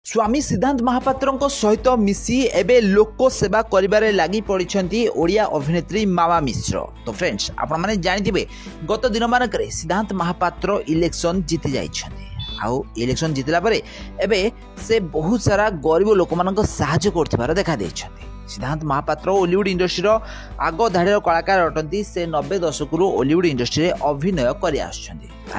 स्वामी सिद्धांत महापात्र सहित मिसी एबे लोक सेवा करिबारे लागि पड़िछंती ओडिया अभिनेत्री मामा मिश्र। तो फ्रेंड्स आपण माने जानिथिबे गत दिन मानकरे सिद्धांत महापात्र इलेक्शन जीति जाइछंती। आउ इलेक्शन जीतला परे एबे से बहुत सारा गरीब लोक मानक सहायता करथिबार देखा दैछंती। सिद्धांत महापात्र ओलीवुड इंडस्ट्री आग धाड़ीर कलाकार अटंती। से 90 दशक ओलीवुड इंडस्ट्री अभिनय कर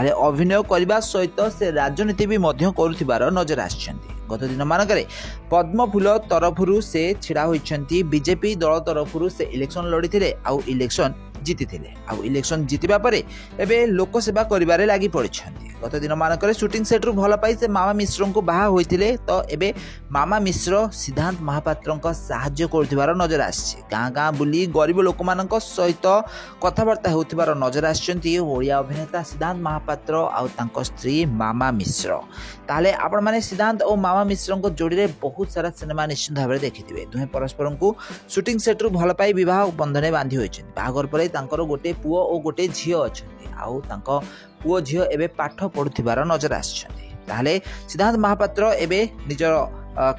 अभिनय करने सहित से राजनीति भी करुथिबार नजर आछंती। गत दिन मानकरे पद्मफूल तरफरु से छिड़ा होइछंती। बीजेपी दल तरफरु से इलेक्शन लड़ीथिले आउ इलेक्शन जीतिथिले। आउ इलेक्शन जीतिबा परे एबे लोक सेवा करिबारे लागि पड़िछंती। गत दिन मानकरे शूटिंग सेट रु भल पाई से मामा मिश्र को बाहा होइथिले। तो एबे मामा मिश्र सिद्धांत महापात्र साहाय्य करथिबार नजर आछि। गाँ गाँ बुली गरीब लोक मानक सहित कथबार्ता होथिबार नजर आछंती ओडिया अभिनेता सिद्धांत महापात्र आउ तांको स्त्री मामा मिश्र। ताले आपण माने सिद्धांत और मामा मिश्र को जोड़ी रे बहुत सारा सिनेमा निश्चित भाव देखिथिबे। दुहे परस्पर को शूटिंग सेट रु भल पाई विवाह बंधन बांधी होइछन। बाहागर परे तांकर गोटे पुओ और गोटे झियो अछंती। आउ तांको पुओ झियो एबे पाठ पढुथिबार नजर आछंती। ताले सिद्धांत महापात्र एबे निजर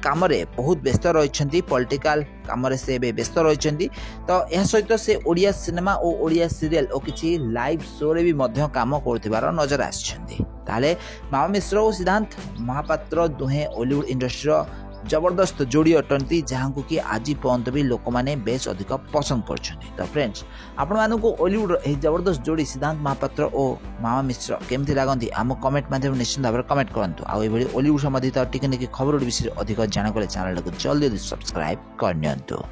काम रे बहुत व्यस्त रही। पॉलिटिकल काम रे से व्यस्त रही। तो यह सहित से ओडिया सिनेमा और ओडिया सीरियल और किसी लाइव शो रे भी मध्य काम करथिबार नजर आछंती। ताले मामा मिश्र और सिद्धांत महापात्र दुहे ओलीवुड इंडस्ट्री जबरदस्त जोड़ी अटंती, जहाँ को कि आज पर्यंत भी लोक मैंने बेस अधिक पसंद करछंती। तो फ्रेंड्स आपण मानकु ओलीवुड ए जबरदस्त जोड़ी सिद्धांत महापात्र और मामा मिश्र केमती लागंती आम कमेंट माध्यम निश्चित भाव कमेंट करंतु। आ एभली ओलीवुड संबंधित टिके निके खबर विषय अधिक जाना चैनल को जल्दी सब्सक्राइब करनियंतु।